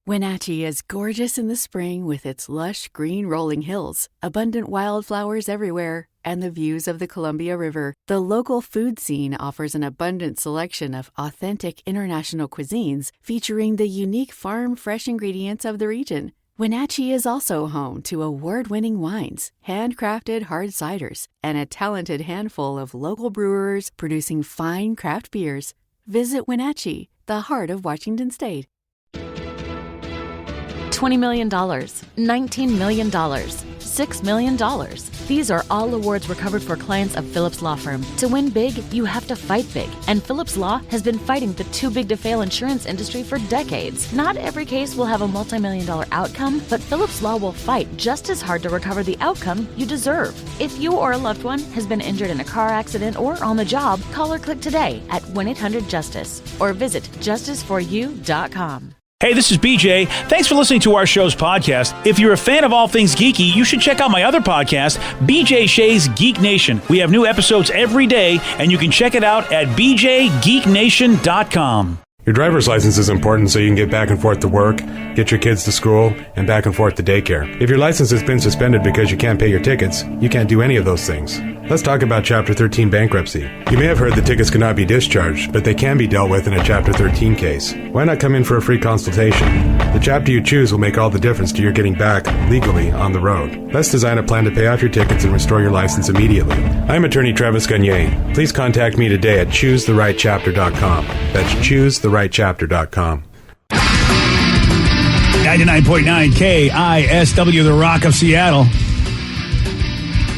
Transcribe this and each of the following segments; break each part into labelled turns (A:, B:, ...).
A: Wenatchee is gorgeous in the spring with its lush green rolling hills, abundant wildflowers everywhere, and the views of the Columbia River. The local food scene offers an abundant selection of authentic international cuisines featuring the unique farm-fresh ingredients of the region. Wenatchee is also home to award-winning wines, handcrafted hard ciders, and a talented handful of local brewers producing fine craft beers. Visit Wenatchee, the heart of Washington State.
B: $20 million, $19 million, $6 million. These are all awards recovered for clients of Phillips Law Firm. To win big, you have to fight big. And Phillips Law has been fighting the too-big-to-fail insurance industry for decades. Not every case will have a multi-million-dollar outcome, but Phillips Law will fight just as hard to recover the outcome you deserve. If you or a loved one has been injured in a car accident or on the job, call or click today at 1-800-JUSTICE or visit justiceforyou.com.
C: Hey, this is BJ. Thanks for listening to our show's podcast. If you're a fan of all things geeky, you should check out my other podcast, BJ Shea's Geek Nation. We have new episodes every day, and you can check it out at bjgeeknation.com.
D: Your driver's license is important so you can get back and forth to work, get your kids to school, and back and forth to daycare. If your license has been suspended because you can't pay your tickets, you can't do any of those things. Let's talk about Chapter 13 bankruptcy. You may have heard that tickets cannot be discharged, but they can be dealt with in a Chapter 13 case. Why not come in for a free consultation? The chapter you choose will make all the difference to your getting back legally on the road. Let's design a plan to pay off your tickets and restore your license immediately. I'm attorney Travis Gagne. Please contact me today at choosetherightchapter.com. That's choosetherightchapter.com.
C: 99.9 KISW, The Rock of Seattle.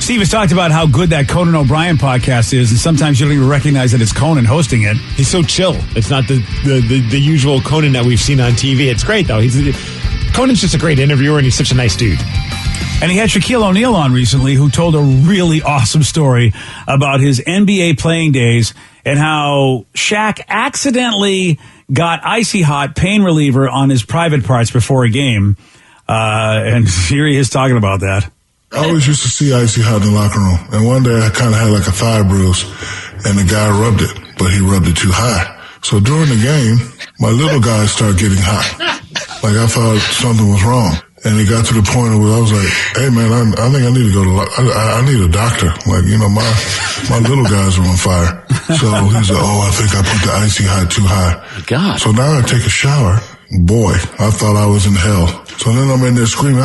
C: Steve has talked about how good that Conan O'Brien podcast is, and sometimes you don't even recognize that it's Conan hosting it.
E: He's so chill. It's not the usual Conan that we've seen on TV. It's great, though. Conan's just a great interviewer, and he's such a nice dude.
C: And he had Shaquille O'Neal on recently, who told a really awesome story about his NBA playing days and how Shaq accidentally got icy hot pain reliever on his private parts before a game. And here he is talking about that.
F: I always used to see icy hot in the locker room. And one day I kind of had like a thigh bruise, and the guy rubbed it, but he rubbed it too high. So during the game, my little guy started getting hot. Like I thought something was wrong. And it got to the point where I was like, hey man, I think I need to go to, I need a doctor. Like, you know, my little guys are on fire. So he's like, oh, I think I put the icy hot too high.
G: God.
F: So now I take a shower. Boy, I thought I was in hell. So then I'm in there screaming,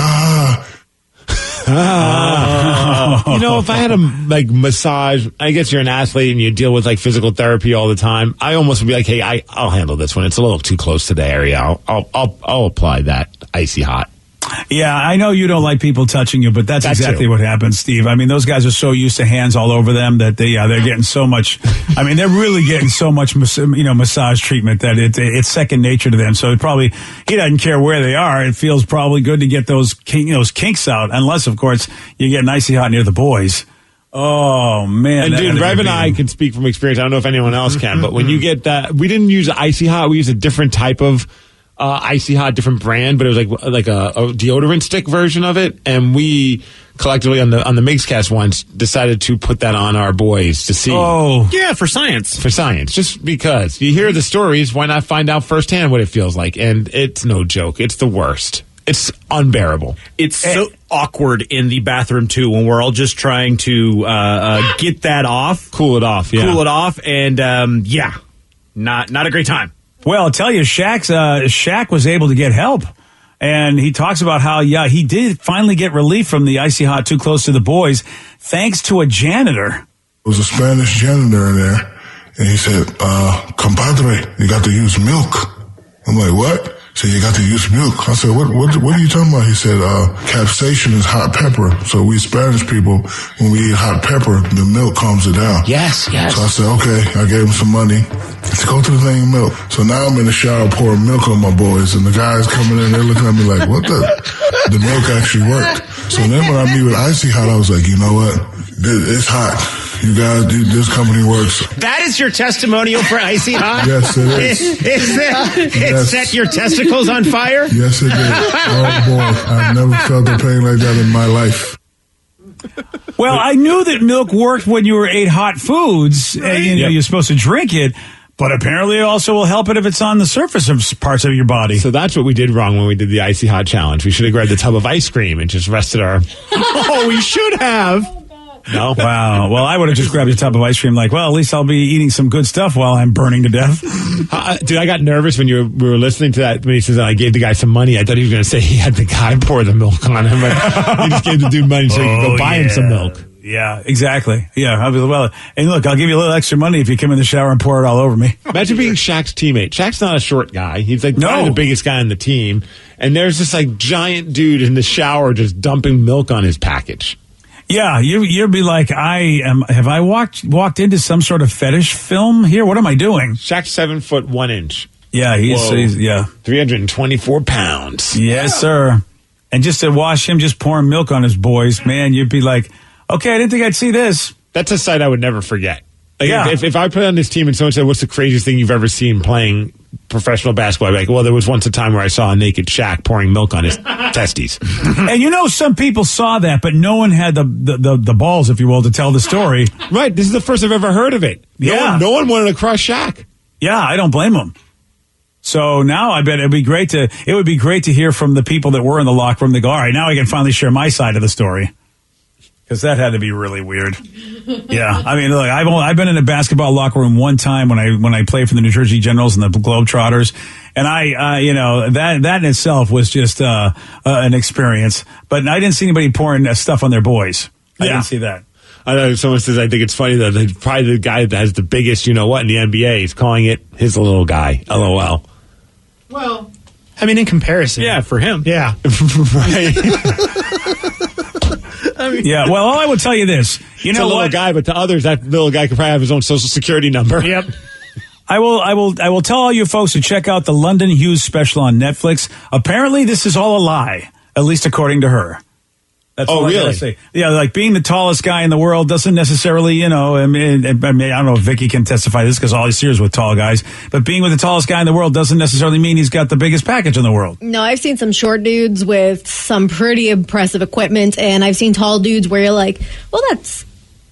E: You know, if I had a massage, I guess you're an athlete and you deal with physical therapy all the time. I almost would be like, hey, I'll handle this one. It's a little too close to the area. I'll apply that icy hot.
C: Yeah, I know you don't like people touching you, but that's exactly what happens, Steve. I mean, those guys are so used to hands all over them that they're getting so much. I mean, they're really getting so much, massage treatment that it's second nature to them. So he doesn't care where they are. It feels probably good to get those kinks out, unless, of course, you get icy hot near the boys. Oh, man.
E: And dude, Rev and I can speak from experience. I don't know if anyone else can, but when you get that, we didn't use icy hot. We used a different type of icy hot, different brand, but it was like a deodorant stick version of it, and we collectively on the Mixcast once decided to put that on our boys to see.
G: Oh, yeah, for science,
E: just because you hear the stories, why not find out firsthand what it feels like? And it's no joke, it's the worst. It's unbearable.
G: It's so awkward in the bathroom too when we're all just trying to get that off,
E: cool it off,
G: and not a great time.
C: Well, I'll tell you, Shaq was able to get help. And he talks about how, he did finally get relief from the icy hot too close to the boys, thanks to a janitor.
F: There was a Spanish janitor in there, and he said, compadre, you got to use milk. I'm like, what? He said, you got to use milk. I said, what are you talking about? He said, capsaicin is hot pepper. So we Spanish people, when we eat hot pepper, the milk calms it down.
G: Yes.
F: So I said, okay. I gave him some money. Let's go to the thing of milk. So now I'm in the shower pouring milk on my boys, and the guys coming in, they're looking at me like, what the milk actually worked. So then when I meet with icy hot, I was like, you know what? It's hot. You guys, this company works.
G: That is your testimonial for icy hot?
F: Yes, it is.
G: It set your testicles on fire?
F: Yes, it did. Oh, boy. I've never felt a pain like that in my life.
C: Well, I knew that milk worked when you ate hot foods, and you're supposed to drink it. But apparently it also will help it if it's on the surface of parts of your body.
E: So that's what we did wrong when we did the Icy Hot Challenge. We should have grabbed the tub of ice cream and just rested our... Oh, we should have. No.
C: Wow. Well, I would have just grabbed a tub of ice cream like, well, at least I'll be eating some good stuff while I'm burning to death.
E: Dude, I got nervous when we were listening to that. When he says, I gave the guy some money. I thought he was going to say he had the guy pour the milk on him. But he just gave the dude money so he could go buy him some milk.
C: Yeah, exactly. Yeah, I'll be well. And look, I'll give you a little extra money if you come in the shower and pour it all over me.
E: Imagine being Shaq's teammate. Shaq's not a short guy. He's like probably the biggest guy on the team. And there's this like giant dude in the shower just dumping milk on his package.
C: Yeah, you'd be like, have I walked into some sort of fetish film here? What am I doing?
E: Shaq's 7'1".
C: Yeah, he's
E: 324 pounds.
C: Yes, sir. And just to watch him just pouring milk on his boys, man, you'd be like, okay, I didn't think I'd see this.
E: That's a sight I would never forget. Like if I put on this team and someone said, what's the craziest thing you've ever seen playing professional basketball? I'd be like, well, there was once a time where I saw a naked Shaq pouring milk on his testes.
C: And some people saw that, but no one had the balls, if you will, to tell the story.
E: Right. This is the first I've ever heard of it. No one wanted to crush Shaq.
C: Yeah, I don't blame them. So now I bet it would be great to hear from the people that were in the locker room. They go, all right, now I can finally share my side of the story. Because that had to be really weird. Yeah, I mean, look, I've been in a basketball locker room one time when I played for the New Jersey Generals and the Globetrotters, and that in itself was just an experience. But I didn't see anybody pouring stuff on their boys. I didn't see that.
E: I know someone says I think it's funny that probably the guy that has the biggest, in the NBA is calling it his little guy. LOL.
H: Well, I mean, in comparison,
G: yeah, for him,
H: yeah,
E: right.
C: Yeah, well, all I would tell you this.
E: It's a little guy, but to others, that little guy could probably have his own social security number.
H: Yep.
C: I will tell all you folks to check out the London Hughes special on Netflix. Apparently, this is all a lie, at least according to her. That's all I gotta say. Yeah, like being the tallest guy in the world doesn't necessarily, I mean, I don't know if Vicky can testify this because all he sees with tall guys, but being with the tallest guy in the world doesn't necessarily mean he's got the biggest package in the world.
I: No, I've seen some short dudes with some pretty impressive equipment, and I've seen tall dudes where you're like, well, that's,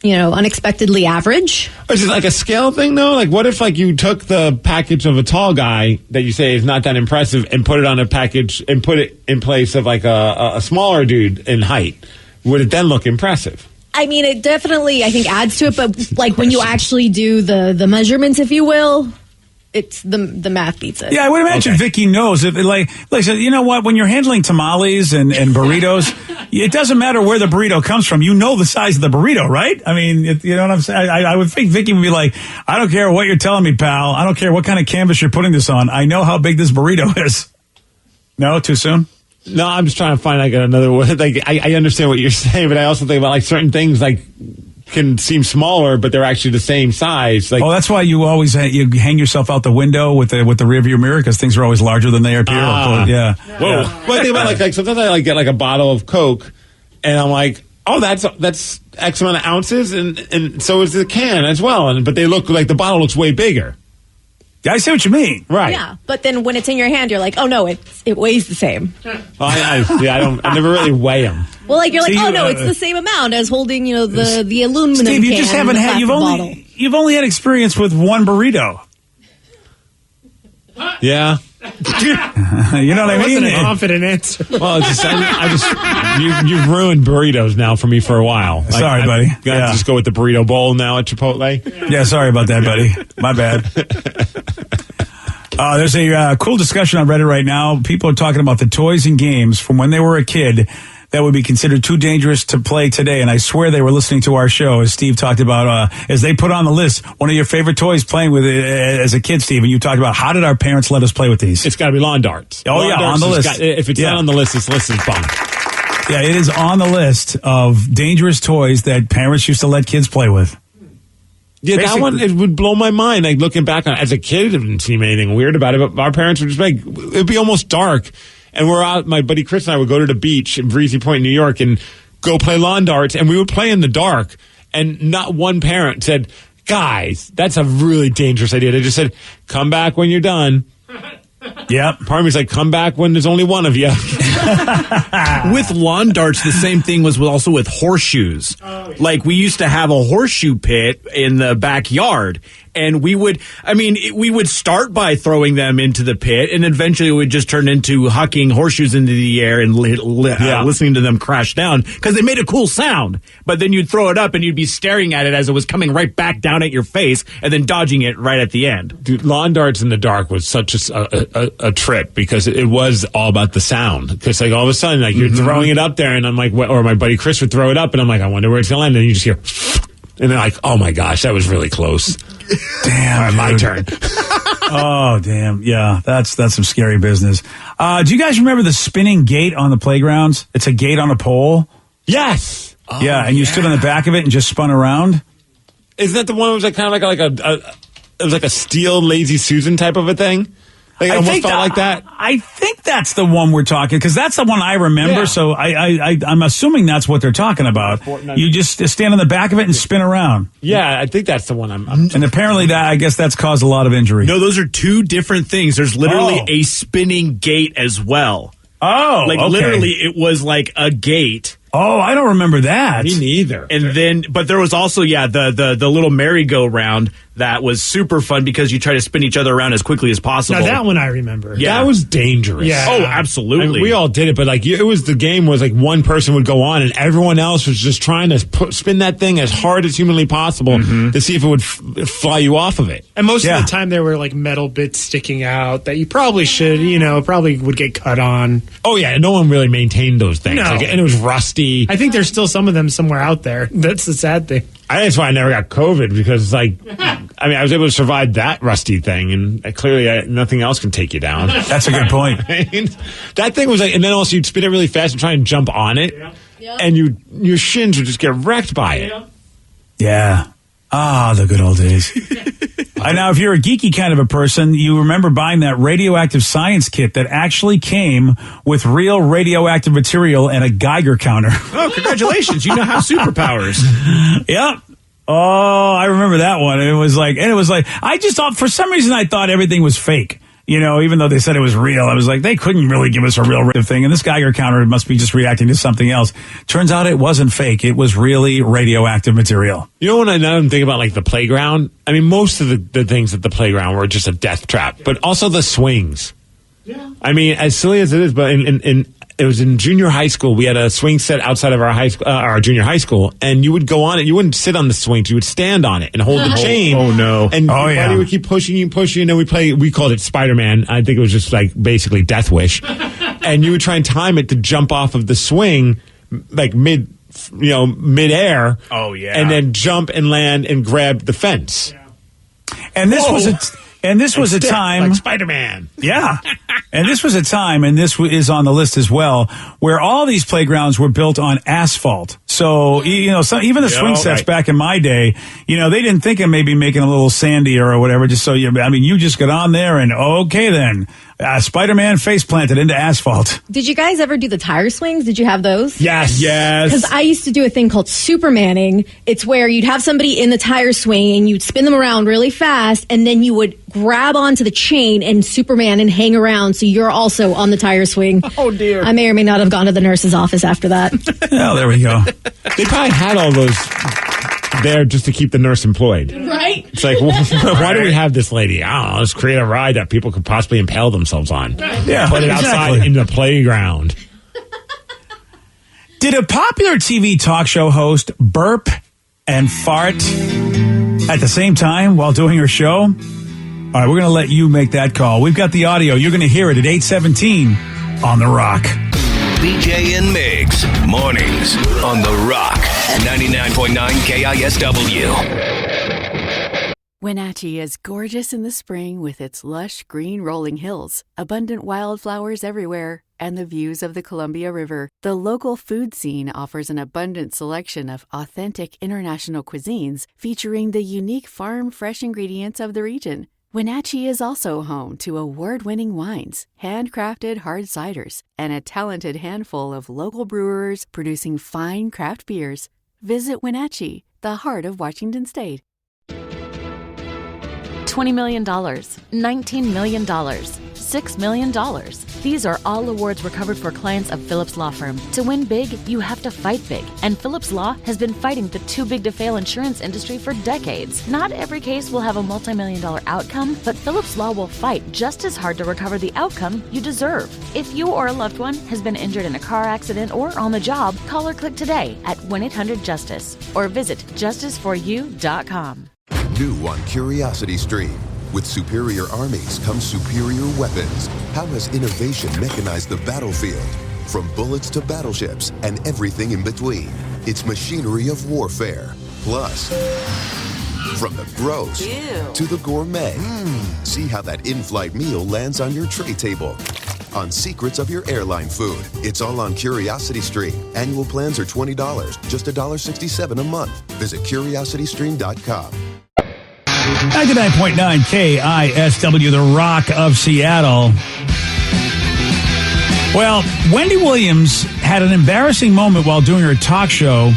I: unexpectedly average.
E: Is it like a scale thing, though? Like, what if, you took the package of a tall guy that you say is not that impressive and put it on a package and put it in place of, a smaller dude in height? Would it then look impressive?
I: I mean, it definitely, I think, adds to it, but, when you actually do the measurements, if you will, it's the math beats it.
C: Yeah, I would imagine Vicky knows. Like, you know what? When you're handling tamales and burritos, it doesn't matter where the burrito comes from. You know the size of the burrito, right? I mean, you know what I'm saying? I would think Vicky would be like, I don't care what you're telling me, pal. I don't care what kind of canvas you're putting this on. I know how big this burrito is. No, too soon?
E: No, I'm just trying to find another way. I understand what you're saying, but I also think about certain things can seem smaller, but they're actually the same size.
C: That's why you always you hang yourself out the window with the rearview mirror because things are always larger than they appear. Yeah.
E: Whoa. Yeah. Well, I think about sometimes I get a bottle of Coke, and I'm like, oh, that's X amount of ounces, and so is the can as well. But they look like the bottle looks way bigger.
C: I see what you mean.
E: Right.
I: Yeah, but then when it's in your hand, you're like, oh no, it weighs the same.
E: I never really weigh them.
I: Well, you're like, it's the same amount as holding, the aluminum
C: Steve,
I: can.
C: you just haven't had. You've only had experience with one burrito.
E: Yeah.
C: You know what I mean?
H: Wasn't a confident answer.
E: Well, you've ruined burritos now for me for a while.
C: Sorry, buddy.
E: Got to just go with the burrito bowl now at Chipotle.
C: Yeah, sorry about that, buddy. My bad. There's a cool discussion on Reddit right now. People are talking about the toys and games from when they were a kid that would be considered too dangerous to play today. And I swear they were listening to our show, as Steve talked about, as they put on the list, one of your favorite toys playing with as a kid, Steve. And you talked about, how did our parents let us play with these?
E: It's got to be lawn darts.
C: Oh, yeah, on the list.
E: If it's not on the list, this list is bunk.
C: Yeah, it is on the list of dangerous toys that parents used to let kids play with.
E: Yeah, that one, it would blow my mind. Looking back on it, as a kid, I didn't seem anything weird about it, but our parents would just it'd be almost dark. And we're out, my buddy Chris and I would go to the beach in Breezy Point, New York, and go play lawn darts, and we would play in the dark. And not one parent said, guys, that's a really dangerous idea. They just said, come back when you're done.
C: Yep.
E: Part of me's like, come back when there's only one of you.
G: With lawn darts, the same thing was also with horseshoes. Like, we used to have a horseshoe pit in the backyard. And we would start by throwing them into the pit, and eventually it would just turn into hucking horseshoes into the air and listening to them crash down because they made a cool sound. But then you'd throw it up and you'd be staring at it as it was coming right back down at your face and then dodging it right at the end.
E: Dude, lawn darts in the dark was such a trip because it was all about the sound. Because like all of a sudden, like you're throwing it up there, and I'm like, or my buddy Chris would throw it up, and I'm like, I wonder where it's going to land, and you just hear. And they're like, oh my gosh, that was really close.
C: Damn.
E: All right, my turn.
C: Oh, damn. Yeah, that's some scary business. Do you guys remember the spinning gate on the playgrounds? It's a gate on a pole.
E: Yes.
C: Yeah, and you stood on the back of it and just spun around.
E: Isn't that the one that was like kind of like it was like a steel Lazy Susan type of a thing? Like it almost felt like that.
C: I think that's the one we're talking, because that's the one I remember.
E: Yeah.
C: So I'm assuming that's what they're talking about. You just stand on the back of it and spin around.
E: Yeah, I think that's the one I'm
C: and apparently I guess that's caused a lot of injury.
G: No, those are two different things. There's literally a spinning gate as well.
C: Oh,
G: like
C: okay.
G: literally, it was like a gate.
C: Oh, I don't remember that.
E: Me neither.
G: And then, but there was also, the little merry-go-round that was super fun because you try to spin each other around as quickly as possible.
H: Now, that one I remember.
G: Yeah.
E: That was dangerous.
H: Yeah.
G: Oh, absolutely.
E: I mean, we all did it, but like the game was like one person would go on and everyone else was just trying to spin that thing as hard as humanly possible to see if it would fly you off of it.
H: And most of the time there were like metal bits sticking out that you probably should, probably would get cut on.
E: Oh yeah, no one really maintained those things.
H: No.
E: And it was rusty.
H: I think there's still some of them somewhere out there. That's the sad thing.
E: That's why I never got COVID, because it's like, I mean, I was able to survive that rusty thing, and clearly nothing else can take you down.
C: That's a good point.
E: That thing was like, and then also you'd spin it really fast and try and jump on it, and your shins would just get wrecked by it.
C: Yeah. Ah, the good old days. Now, if you're a geeky kind of a person, you remember buying that radioactive science kit that actually came with real radioactive material and a Geiger counter.
G: Oh, congratulations. You now have superpowers.
C: Yep. Oh, I remember that one. It was like, I just thought, for some reason, I thought everything was fake. Even though they said it was real, I was like, they couldn't really give us a real thing. And this Geiger counter must be just reacting to something else. Turns out it wasn't fake. It was really radioactive material.
E: When I now think about like the playground, I mean, most of the things at the playground were just a death trap, but also the swings. Yeah. I mean, as silly as it is, but it was in junior high school. We had a swing set outside of our junior high school, and you would go on it. You wouldn't sit on the swings. You would stand on it and hold the chain.
G: Oh no!
E: And your buddy would keep pushing you, and then we called it Spider-Man. I think it was just like basically Death Wish. And you would try and time it to jump off of the swing, like mid-air.
G: Oh yeah!
E: And then jump and land and grab the fence.
C: Yeah. And this was a time
E: like Spider-Man.
C: Yeah. And this was a time, and this is on the list as well, where all these playgrounds were built on asphalt. So, even the swing sets back in my day, they didn't think of maybe making a little sandier or whatever, just so you just got on there and okay then. Spider-Man face planted into asphalt.
I: Did you guys ever do the tire swings? Did you have those?
E: Yes.
I: Because I used to do a thing called Supermaning. It's where you'd have somebody in the tire swing and you'd spin them around really fast, and then you would grab onto the chain and Superman and hang around so you're also on the tire swing.
E: Oh, dear.
I: I may or may not have gone to the nurse's office after that.
C: Oh, there we go.
E: They probably had all those there just to keep the nurse employed.
I: Right?
E: It's like, why do we have this lady? I don't know, let's create a ride that people could possibly impale themselves on.
C: Yeah,
E: put it outside in the playground.
C: Did a popular TV talk show host burp and fart at the same time while doing her show? All right, we're going to let you make that call. We've got the audio. You're going to hear it at 8:17 on The Rock.
J: BJ and Migs, mornings on The Rock, 99.9 KISW.
A: Wenatchee is gorgeous in the spring with its lush green rolling hills, abundant wildflowers everywhere, and the views of the Columbia River. The local food scene offers an abundant selection of authentic international cuisines featuring the unique farm-fresh ingredients of the region. Wenatchee is also home to award-winning wines, handcrafted hard ciders, and a talented handful of local brewers producing fine craft beers. Visit Wenatchee, the heart of Washington State.
B: $20 million, $19 million, $6 $6 million. These are all awards recovered for clients of Phillips Law Firm. To win big, you have to fight big. And Phillips Law has been fighting the too-big-to-fail insurance industry for decades. Not every case will have a multi-million-dollar outcome, but Phillips Law will fight just as hard to recover the outcome you deserve. If you or a loved one has been injured in a car accident or on the job, call or click today at 1-800-JUSTICE or visit justiceforyou.com.
K: New on Curiosity Stream. With superior armies comes superior weapons. How has innovation mechanized the battlefield? From bullets to battleships and everything in between. It's machinery of warfare. Plus, from the gross to the gourmet. See how that in-flight meal lands on your tray table. On secrets of your airline food. It's all on Curiosity Stream. Annual plans are $20, just $1.67 a month. Visit curiositystream.com.
C: 99.9 KISW, the Rock of Seattle. Well, Wendy Williams had an embarrassing moment while doing her talk show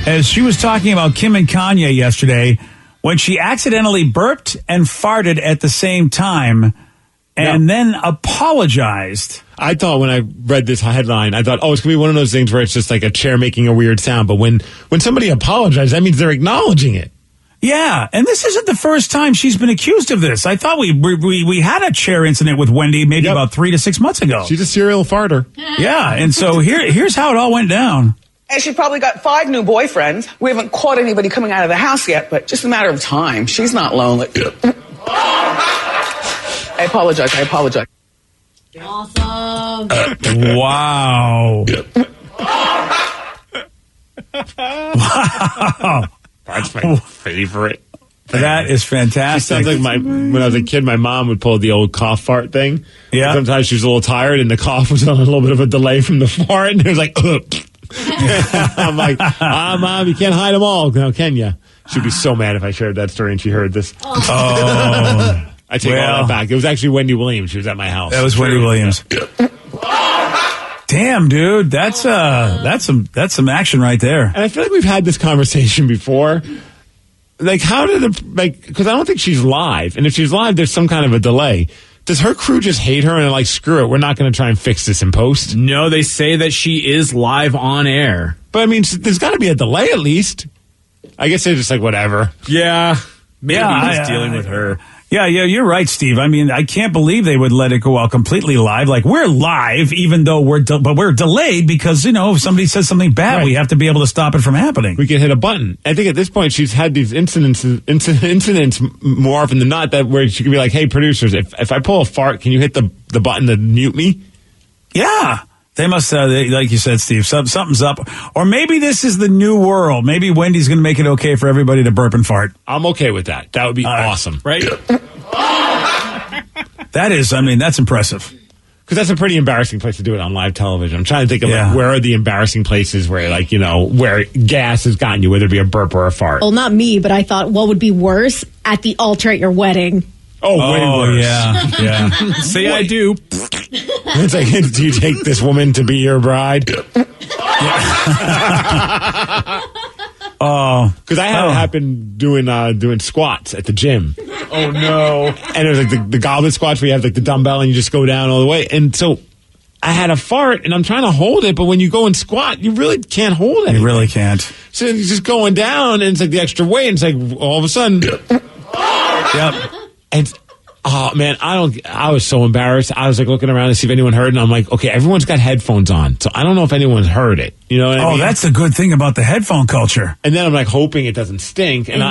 C: as she was talking about Kim and Kanye yesterday when she accidentally burped and farted at the same time and then apologized.
E: I thought when I read this headline, I thought, oh, it's going to be one of those things where it's just like a chair making a weird sound. But when somebody apologizes, that means they're acknowledging it.
C: Yeah, and this isn't the first time she's been accused of this. I thought we had a chair incident with Wendy maybe about 3 to 6 months ago.
E: She's a serial farter.
C: Yeah, and so here's how it all went down.
L: And she probably got 5 new boyfriends. We haven't caught anybody coming out of the house yet, but just a matter of time. She's not lonely. I apologize.
I: Awesome.
C: Wow. Wow.
E: That's my favorite.
C: That is fantastic.
E: She sounds like when I was a kid, my mom would pull the old cough fart thing.
C: Yeah.
E: Sometimes she was a little tired and the cough was on a little bit of a delay from the fart. And it was like, I'm like, Mom, you can't hide them all. Now, can you? She'd be so mad if I shared that story and she heard this.
C: Oh.
E: I take all that back. It was actually Wendy Williams. She was at my house.
C: That was Wendy Williams. Damn, dude, that's some action right there.
E: And I feel like we've had this conversation before. Like, how did because I don't think she's live, and if she's live, there's some kind of a delay. Does her crew just hate her and they're like, screw it, we're not going to try and fix this in post?
G: No, they say that she is live on air.
E: But I mean, there's got to be a delay at least. I guess they're just like, whatever.
G: Yeah, maybe he's dealing with her.
C: Yeah, you're right, Steve. I mean, I can't believe they would let it go out completely live. Like, we're live, even though we're delayed because, if somebody says something bad, we have to be able to stop it from happening.
E: We can hit a button. I think at this point, she's had these incidents more often than not that where she could be like, hey, producers, if I pull a fart, can you hit the button to mute me?
C: Yeah. They must, like you said, Steve, something's up. Or maybe this is the new world. Maybe Wendy's going to make it okay for everybody to burp and fart.
E: I'm okay with that. That would be awesome.
G: Right?
C: That's impressive.
E: Because that's a pretty embarrassing place to do it on live television. I'm trying to think of where are the embarrassing places where, where gas has gotten you, whether it be a burp or a fart.
I: Well, not me, but I thought what would be worse at the altar at your wedding.
E: Oh, way worse.
C: Yeah.
G: Say I do.
E: It's like, do you take this woman to be your bride? Oh, because I had it happen doing squats at the gym.
G: Oh no!
E: And it was like the goblet squats where you have like the dumbbell and you just go down all the way. And so I had a fart and I'm trying to hold it, but when you go and squat, you really can't hold it.
C: You really can't.
E: So it's just going down and it's like the extra weight. And it's like all of a sudden,
C: yep.
E: And oh man, I was so embarrassed. I was like looking around to see if anyone heard, and I'm like, okay, everyone's got headphones on, so I don't know if anyone's heard it. You know what I mean?
C: That's the good thing about the headphone culture.
E: And then I'm like hoping it doesn't stink. And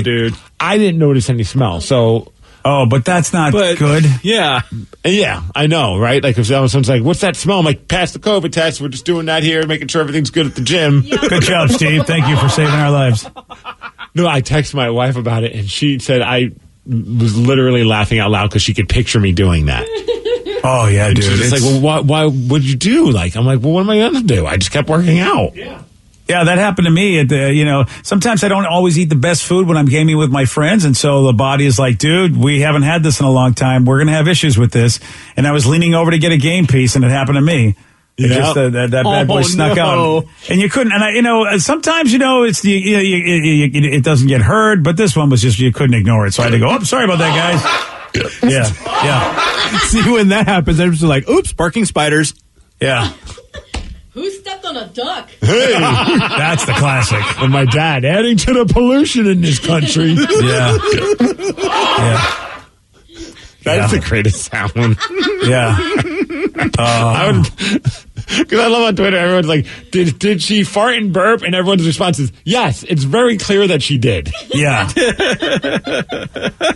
C: dude,
E: I didn't notice any smell. So.
C: Oh, but that's not good.
G: Yeah.
E: Yeah, I know, right? Like if someone's like, what's that smell? I'm like, pass the COVID test. We're just doing that here, making sure everything's good at the gym.
I: Yeah.
C: Good job, Steve. Thank you for saving our lives.
E: No, I texted my wife about it, and she said I was literally laughing out loud because she could picture me doing that.
C: Oh, yeah, dude.
E: She's like, well, why would you do? Like, I'm like, well, what am I going to do? I just kept working out.
C: Yeah. Yeah, that happened to me. Sometimes I don't always eat the best food when I'm gaming with my friends, and so the body is like, dude, we haven't had this in a long time. We're going to have issues with this. And I was leaning over to get a game piece, and it happened to me. Just that bad boy snuck out, and you couldn't. And sometimes it's it doesn't get heard, but this one was just you couldn't ignore it. So I had to go. Oh, sorry about that, guys. Yeah.
G: See, when that happens, I'm just like, oops, barking spiders.
C: Yeah.
I: Who stepped on a duck?
E: Hey,
C: that's the classic.
E: And my dad adding to the pollution in this country.
C: Yeah.
E: That's the greatest sound.
C: Yeah.
E: I would, because I love on Twitter, everyone's like, did she fart and burp? And everyone's response is, yes, it's very clear that she did.
C: Yeah.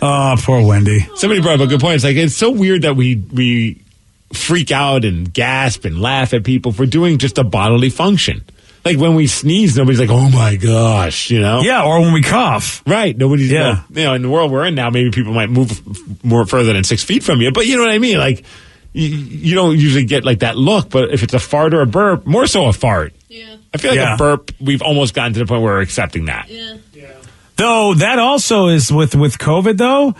C: Oh, poor Wendy.
E: Somebody brought up a good point. It's like, it's so weird that we freak out and gasp and laugh at people for doing just a bodily function. Like when we sneeze, nobody's like, oh my gosh, you know?
C: Yeah, or when we cough.
E: Right. Nobody's,
C: yeah.
E: You know, in the world we're in now, maybe people might move more further than 6 feet from you. But you know what I mean? Like, you don't usually get like that look, but if it's a fart or a burp, more so a fart.
I: Yeah.
E: I feel like a burp, we've almost gotten to the point where we're accepting that.
I: Yeah.
C: Though that also is with COVID, though.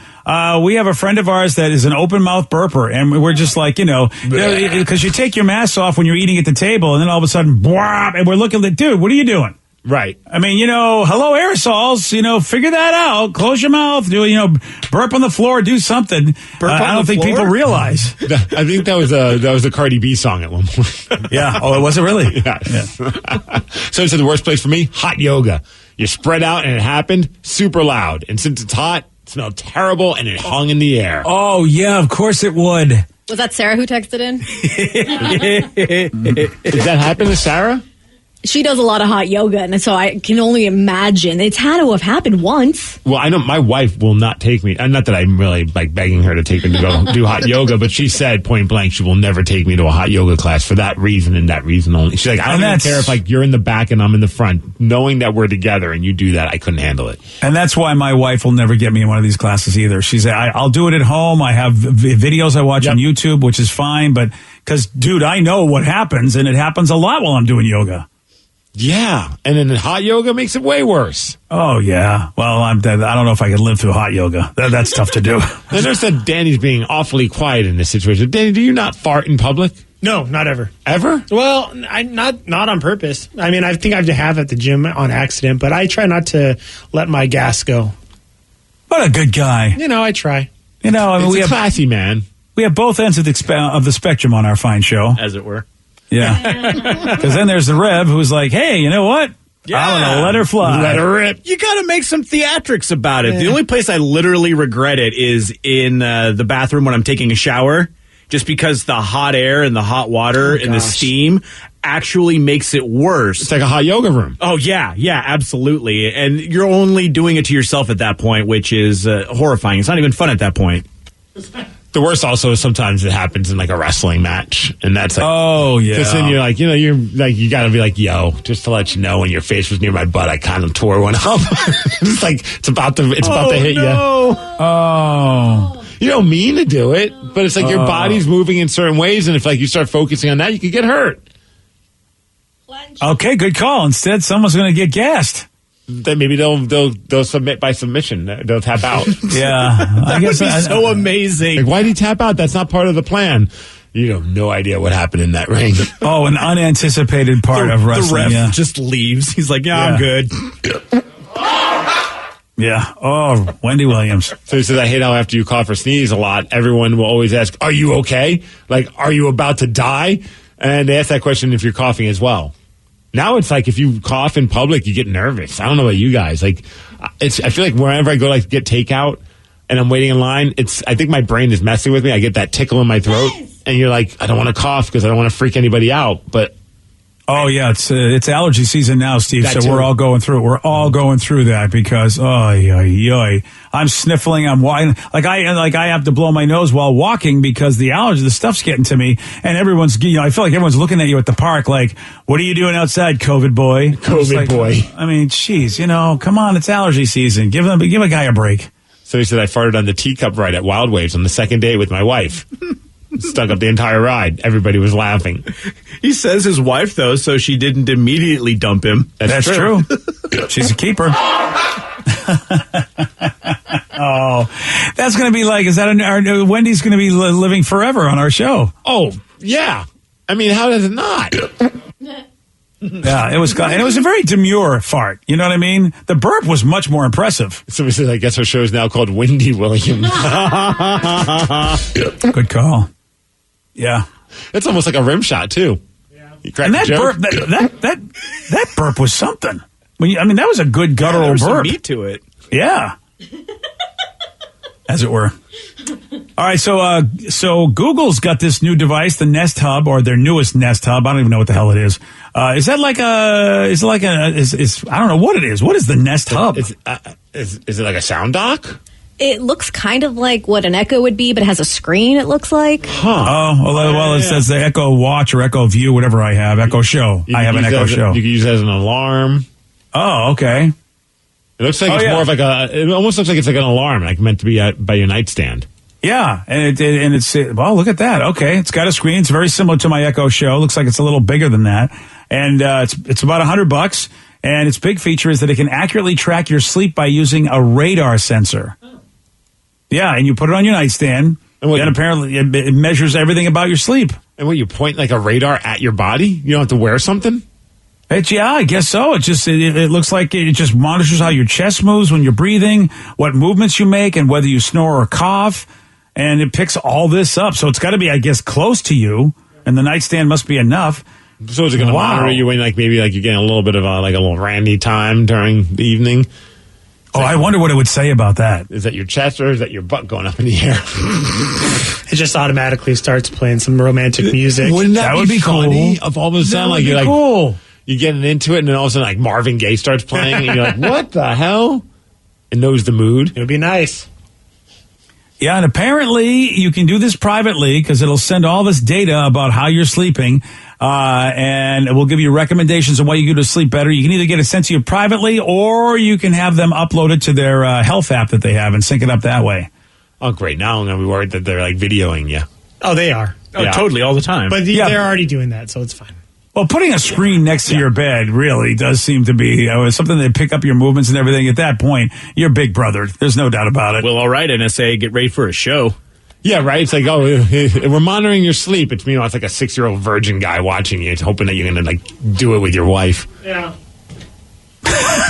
C: We have a friend of ours that is an open mouth burper, and we're just like, because you take your mask off when you're eating at the table, and then all of a sudden, blah, and we're looking like, dude, what are you doing?
E: Right.
C: I mean, hello aerosols, figure that out. Close your mouth, burp on the floor, do something. I don't think people realize.
E: I think that was a Cardi B song at one point.
C: Yeah. Oh, was it really?
E: Yeah. So it's the worst place for me, hot yoga. You spread out and it happened super loud. And since it's hot, it smelled terrible and it hung in the air.
C: Oh, yeah, of course it would.
I: Was that Sarah who texted in?
E: Did that happen to Sarah?
I: She does a lot of hot yoga, and so I can only imagine. It's had to have happened once.
E: Well, I know my wife will not take me. Not that I'm really like begging her to take me to go do hot yoga, but she said point blank she will never take me to a hot yoga class for that reason and that reason only. She's like, I don't even care if like you're in the back and I'm in the front. Knowing that we're together and you do that, I couldn't handle it.
C: And that's why my wife will never get me in one of these classes either. She's I'll do it at home. I have videos I watch on YouTube, which is fine. But because, dude, I know what happens, and it happens a lot while I'm doing yoga.
E: Yeah, and then hot yoga makes it way worse.
C: Oh, yeah. Well, I don't know if I could live through hot yoga. That's tough to do.
E: I noticed that Danny's being awfully quiet in this situation. Danny, do you not fart in public?
H: No, not ever.
E: Ever?
H: Well, not on purpose. I mean, I think I have at the gym on accident, but I try not to let my gas go.
C: What a good guy.
H: I try.
C: I mean,
E: we have classy man.
C: We have both ends of the spectrum on our fine show,
G: as it were.
C: Yeah. Because then there's the Rev who's like, hey, you know what?
G: Yeah.
C: I'm going to let her fly.
E: Let her rip.
G: You got to make some theatrics about it. Yeah. The only place I literally regret it is in the bathroom when I'm taking a shower, just because the hot air and the hot water and the steam actually makes it worse.
E: It's like a hot yoga room.
G: Oh, yeah. Yeah, absolutely. And you're only doing it to yourself at that point, which is horrifying. It's not even fun at that point.
E: The worst also is sometimes it happens in like a wrestling match, and that's like,
C: oh yeah.
E: Because then you're like, you got to be like, yo, just to let you know, when your face was near my butt, I kind of tore one up. It's like it's about to hit you.
C: Oh,
E: you don't mean to do it, but it's like your body's moving in certain ways, and if like you start focusing on that, you could get hurt.
C: Okay, good call. Instead, someone's going to get gassed.
E: Then maybe they'll submit by submission. They'll tap out.
C: Yeah,
G: that would be so amazing.
E: Like, why did he tap out? That's not part of the plan. You have no idea what happened in that ring.
C: Oh, an unanticipated part of wrestling.
G: The ref just leaves. He's like, I'm good.
C: Yeah. Oh, Wendy Williams.
E: So he says, I hate how after you cough or sneeze a lot, everyone will always ask, are you okay? Like, are you about to die? And they ask that question if you're coughing as well. Now it's like if you cough in public, you get nervous. I don't know about you guys. Like, I feel like whenever I go like get takeout and I'm waiting in line, I think my brain is messing with me. I get that tickle in my throat, and you're like, I don't want to cough because I don't want to freak anybody out. But
C: oh yeah, it's allergy season now, Steve.
E: That
C: so
E: too.
C: we're all going through it. We're all going through that because I'm sniffling. I'm I have to blow my nose while walking because the stuff's getting to me, and everyone's I feel like everyone's looking at you at the park like, what are you doing outside, COVID boy?
E: COVID boy.
C: I mean, geez, come on, it's allergy season. Give a guy a break.
E: So he said I farted on the teacup ride at Wild Waves on the second day with my wife. Stuck up the entire ride. Everybody was laughing.
G: He says his wife, though, so she didn't immediately dump him.
C: That's true. She's a keeper. Oh, that's going to be like, Wendy's going to be living forever on our show.
E: Oh, yeah. I mean, how does it not?
C: Yeah, it was, and it was a very demure fart. You know what I mean? The burp was much more impressive.
E: Somebody said, I guess our show is now called Windy Williams.
C: Good call. Yeah.
E: It's almost like a rim shot, too. Yeah.
C: And that burp, that burp was something. That was a good guttural
G: there was
C: burp.
G: some meat to it.
C: Yeah. As it were. All right, so Google's got this new device, the Nest Hub, or their newest Nest Hub. I don't even know what the hell it is. Is that like I don't know what it is. What is the Nest Hub?
E: Is it like a sound dock?
I: It looks kind of like what an Echo would be, but it has a screen, it looks like.
C: Huh. Oh, it says the Echo Watch or Echo View, whatever I have. Echo Show. I have an Echo Show.
E: You can use it as an alarm.
C: Oh, okay.
E: It looks like more of like it almost looks like it's like an alarm, like meant to be by your nightstand.
C: Yeah, and it's look at that. Okay, it's got a screen. It's very similar to my Echo Show. Looks like it's a little bigger than that, and it's about $100. And its big feature is that it can accurately track your sleep by using a radar sensor. Yeah, and you put it on your nightstand, and apparently it measures everything about your sleep.
E: And you point like a radar at your body? You don't have to wear something?
C: I guess so. It looks like it just monitors how your chest moves when you're breathing, what movements you make, and whether you snore or cough. And it picks all this up. So it's got to be, I guess, close to you. And the nightstand must be enough.
E: So is it going to monitor you when maybe you're getting a little bit of a little randy time during the evening?
C: I wonder what it would say about that.
E: Is that your chest or is that your butt going up in the air?
H: It just automatically starts playing some romantic music.
E: Wouldn't that
C: would be
E: funny?
C: cool.
E: Of all of a sudden,
C: you're cool.
E: You're getting into it, and then all of a sudden, Marvin Gaye starts playing, and you're like, what the hell? It knows the mood.
H: It would be nice.
C: Yeah, and apparently you can do this privately because it'll send all this data about how you're sleeping, and it will give you recommendations on what you do to sleep better. You can either get it sent to you privately, or you can have them uploaded to their health app that they have and sync it up that way.
E: Oh, great. Now I'm going to be worried that they're videoing you.
H: Oh, they are.
G: Oh, yeah. Totally, all the time.
H: But they're already doing that, so it's fine.
C: Well, putting a screen next to your bed really does seem to be something that pick up your movements and everything. At that point, you're Big Brother. There's no doubt about it.
G: Well, all right, NSA, get ready for a show.
E: Yeah, right. It's like, we're monitoring your sleep. It's it's like a 6-year-old virgin guy watching you. It's hoping that you're going to do it with your wife.
H: Yeah.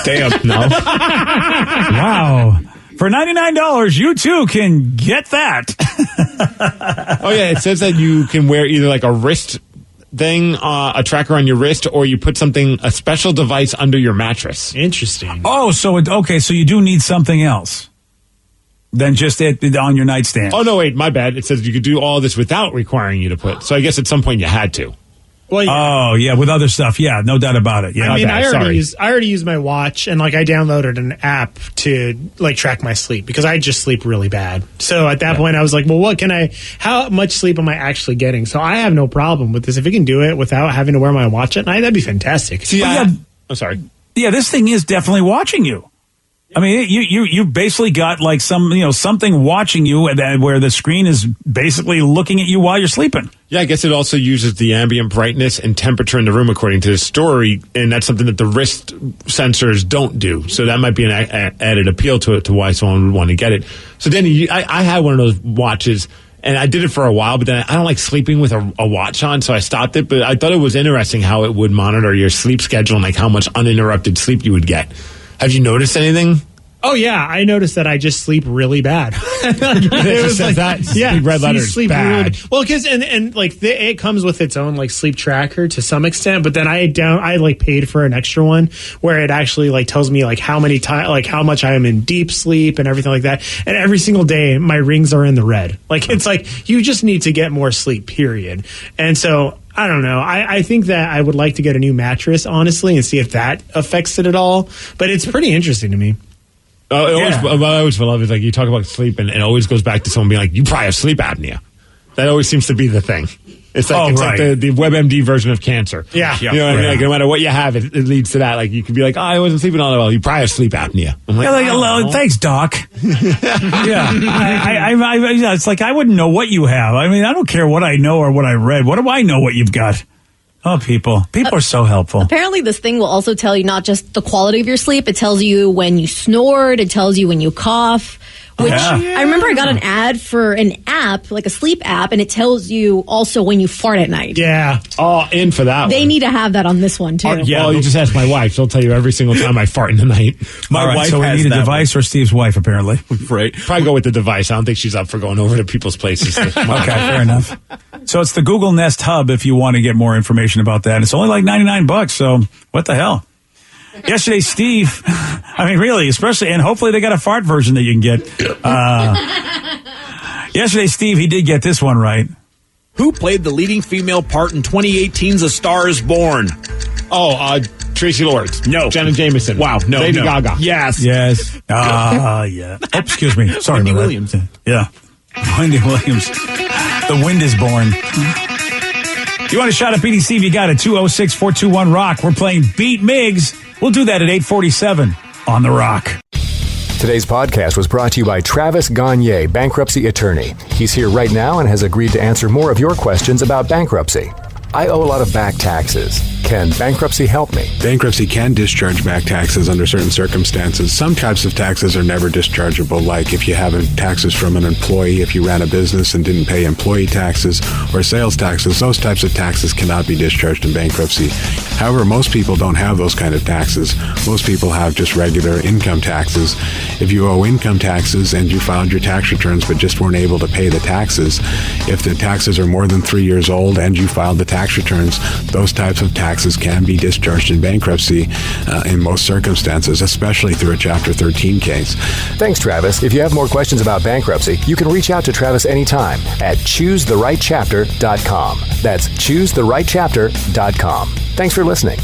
E: Damn. No.
C: Wow. For $99, you too can get that.
E: Oh yeah, it says that you can wear either a wrist thing, a tracker on your wrist, or you put a special device under your mattress.
H: Interesting.
C: Oh, so you do need something else than just it on your nightstand.
E: Oh no, wait, my bad. It says you could do all this without requiring you to put. So I guess at some point you had to.
H: Well, yeah.
C: Oh yeah, with other stuff, yeah, no doubt about it. Yeah,
H: I already use my watch, and I downloaded an app to track my sleep because I just sleep really bad. So at that point, I was like, well, how much sleep am I actually getting? So I have no problem with this. If it can do it without having to wear my watch at night, that'd be fantastic.
E: See, I'm sorry.
C: Yeah, this thing is definitely watching you. I mean, you basically got something watching you where the screen is basically looking at you while you're sleeping.
E: Yeah, I guess it also uses the ambient brightness and temperature in the room according to the story, and that's something that the wrist sensors don't do. So that might be an added appeal to it, to why someone would want to get it. So Danny, I had one of those watches, and I did it for a while, but then I don't like sleeping with a watch on, so I stopped it. But I thought it was interesting how it would monitor your sleep schedule and how much uninterrupted sleep you would get. Have you noticed anything?
H: Oh yeah, I noticed that I just sleep really bad.
E: It was that. Yeah, red letters.
H: Sleep
E: bad.
H: Really, well, because it comes with its own sleep tracker to some extent, but then I paid for an extra one where it actually tells me how many how much I am in deep sleep and everything like that. And every single day my rings are in the red. It's you just need to get more sleep. Period. And so I don't know. I think that I would like to get a new mattress, honestly, and see if that affects it at all. But it's pretty interesting to me.
E: I always love it. You talk about sleep, and it always goes back to someone being like, "You probably have sleep apnea." That always seems to be the thing. It's like the WebMD version of cancer.
H: Yeah,
E: you know what I mean. No matter what you have, it leads to that. You could be like, "Oh, I wasn't sleeping all that well." You probably have sleep apnea. I'm like,
C: thanks, doc. Yeah, it's I wouldn't know what you have. I mean, I don't care what I know or what I read. What do I know what you've got? Oh, people are so helpful.
I: Apparently, this thing will also tell you not just the quality of your sleep. It tells you when you snored. It tells you when you cough, Which I remember I got an ad for an app, like a sleep app, and it tells you also when you fart at night.
H: Yeah.
E: All in for that
I: They
E: one.
I: need to have that on this one, too.
E: Well, you just ask my wife. She'll tell you every single time I fart in the night.
C: My wife so we
G: has
C: need a
G: that
C: device or Steve's wife, apparently.
G: Right.
E: Probably go with the device. I don't think she's up for going over to people's places.
C: Okay, fair enough. So it's the Google Nest Hub if you want to get more information about that. It's only like $99, so what the hell? Yesterday, Steve, I mean, really, especially, and hopefully they got a fart version that you can get. Yesterday, Steve, he did get this one right.
G: Who played the leading female part in 2018's A Star is Born?
E: Tracy Lords.
G: No.
E: Jenna Jameson.
G: Wow, no.
E: Lady
G: no.
E: Gaga.
G: Yes.
C: Yes. Yeah. Oh, excuse me. Sorry
G: Wendy
C: about that.
G: Williams.
C: Yeah. Wendy Williams. The wind is born. You want a shot at BDC? You got it. 206-421-ROCK. We're playing Beat Migs. We'll do that at 8:47 on The Rock.
M: Today's podcast was brought to you by Travis Gagne, bankruptcy attorney. He's here right now and has agreed to answer more of your questions about bankruptcy. I owe a lot of back taxes. Can bankruptcy help me?
D: Bankruptcy can discharge back taxes under certain circumstances. Some types of taxes are never dischargeable, like if you have taxes from an employee, if you ran a business and didn't pay employee taxes or sales taxes. Those types of taxes cannot be discharged in bankruptcy. However, most people don't have those kind of taxes. Most people have just regular income taxes. If you owe income taxes and you filed your tax returns but just weren't able to pay the taxes, if the taxes are more than 3 years old and you filed the tax returns, those types of taxes can be discharged in bankruptcy in most circumstances, especially through a Chapter 13 case.
M: Thanks, Travis. If you have more questions about bankruptcy, you can reach out to Travis anytime at choosetherightchapter.com. That's choosetherightchapter.com. Thanks for listening.